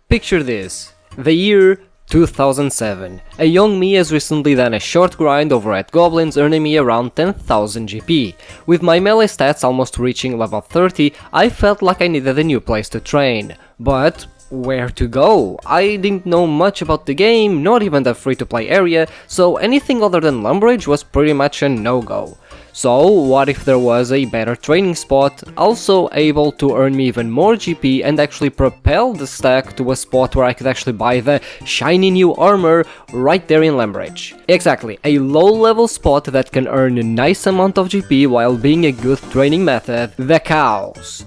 Picture this, the year 2007. A young me has recently done a short grind over at Goblins, earning me around 10,000 GP. With my melee stats almost reaching level 30, I felt like I needed a new place to train. But where to go? I didn't know much about the game, not even the free-to-play area, so anything other than Lumbridge was pretty much a no-go. So what if there was a better training spot, also able to earn me even more GP and actually propel the stack to a spot where I could actually buy the shiny new armor right there in Lumbridge. Exactly, a low-level spot that can earn a nice amount of GP while being a good training method, the cows.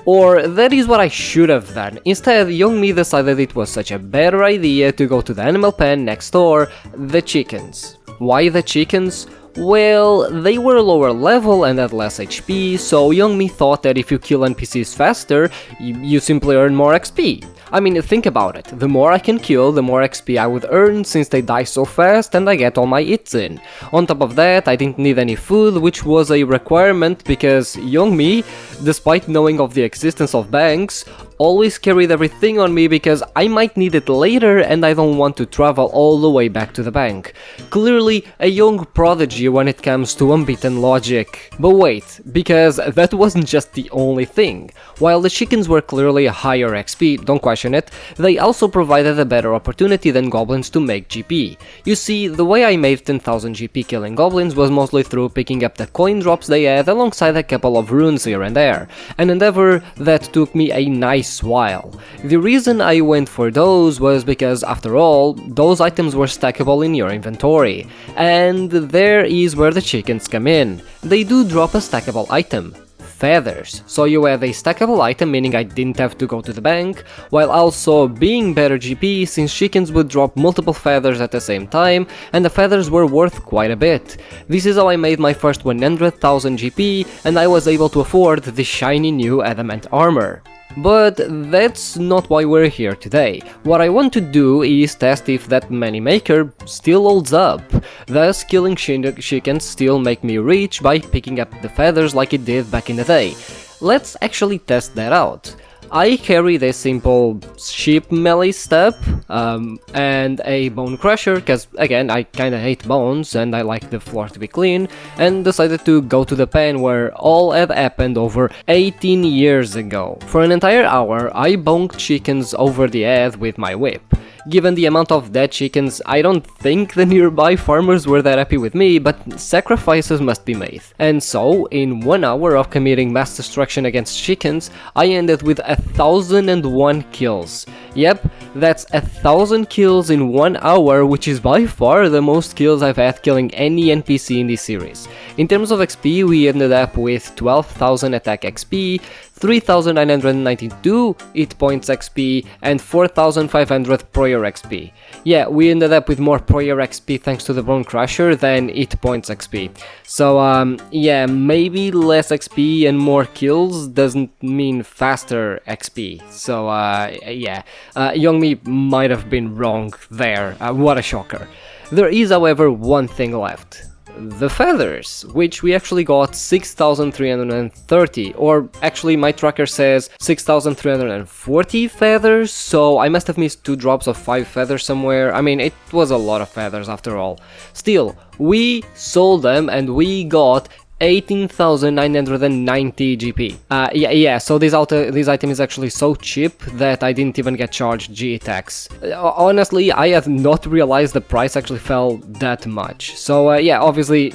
Or that is what I should have done. Instead, young me decided it was such a better idea to go to the animal pen next door, the chickens. Why the chickens? Well, they were lower level and had less HP, so young me thought that if you kill NPCs faster, you simply earn more XP. I mean, think about it, the more I can kill, the more XP I would earn since they die so fast and I get all my hits in. On top of that, I didn't need any food, which was a requirement because young me, despite knowing of the existence of banks, always carried everything on me because I might need it later and I don't want to travel all the way back to the bank. Clearly a young prodigy when it comes to unbeaten logic. But wait, because that wasn't just the only thing. While the chickens were clearly a higher XP, don't question it, they also provided a better opportunity than goblins to make GP. You see, the way I made 10,000 GP killing goblins was mostly through picking up the coin drops they had alongside a couple of runes here and there, an endeavor that took me a nice while. The reason I went for those was because, after all, those items were stackable in your inventory. And there is where the chickens come in. They do drop a stackable item. Feathers. So you had a stackable item, meaning I didn't have to go to the bank, while also being better GP since chickens would drop multiple feathers at the same time, and the feathers were worth quite a bit. This is how I made my first 100,000 GP, and I was able to afford the shiny new adamant armor. But that's not why we're here today. What I want to do is test if that moneymaker still holds up. Thus, killing chickens still make me rich by picking up the feathers like it did back in the day. Let's actually test that out. I carry this simple sheep melee step and a bone crusher, cause again I kinda hate bones and I like the floor to be clean, and decided to go to the pen where all had happened over 18 years ago. For an entire hour I bonked chickens over the head with my whip. Given the amount of dead chickens, I don't think the nearby farmers were that happy with me, but sacrifices must be made. And so, in 1 hour of committing mass destruction against chickens, I ended with 1,001 kills. Yep, that's 1,000 kills in 1 hour, which is by far the most kills I've had killing any NPC in this series. In terms of XP, we ended up with 12,000 attack XP, 3,992 hit points XP, and 4,500 prayer XP. Yeah, we ended up with more prayer XP thanks to the Bone Crusher than hit points XP. So yeah, maybe less XP and more kills doesn't mean faster XP. So yeah, young me might have been wrong there. What a shocker. There is, however, one thing left. The feathers, which we actually got 6,330, or actually my tracker says 6,340 feathers, so I must have missed 2 drops of 5 feathers somewhere. I mean, it was a lot of feathers after all. Still, we sold them and we got 18,990 GP. Yeah, so this item is actually so cheap that I didn't even get charged GE tax. Honestly, I had not realized the price actually fell that much. So yeah, obviously,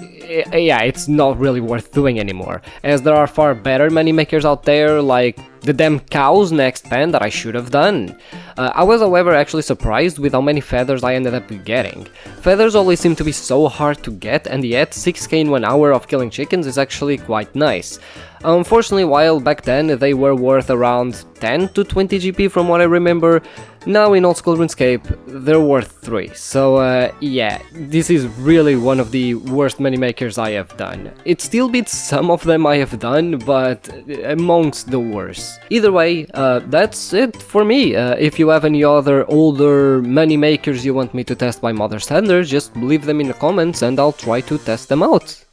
yeah, it's not really worth doing anymore, as there are far better moneymakers out there, like the damn cows next pen that I should have done. I was, however, actually surprised with how many feathers I ended up getting. Feathers always seem to be so hard to get, and yet 6k in 1 hour of killing chickens is actually quite nice. Unfortunately, while back then they were worth around 10 to 20 GP from what I remember, now in old school RuneScape they're worth 3. So yeah, this is really one of the worst moneymakers I have done. It still beats some of them I have done, but amongst the worst. Either way, that's it for me. If you have any other older moneymakers you want me to test by modern standards, just leave them in the comments and I'll try to test them out.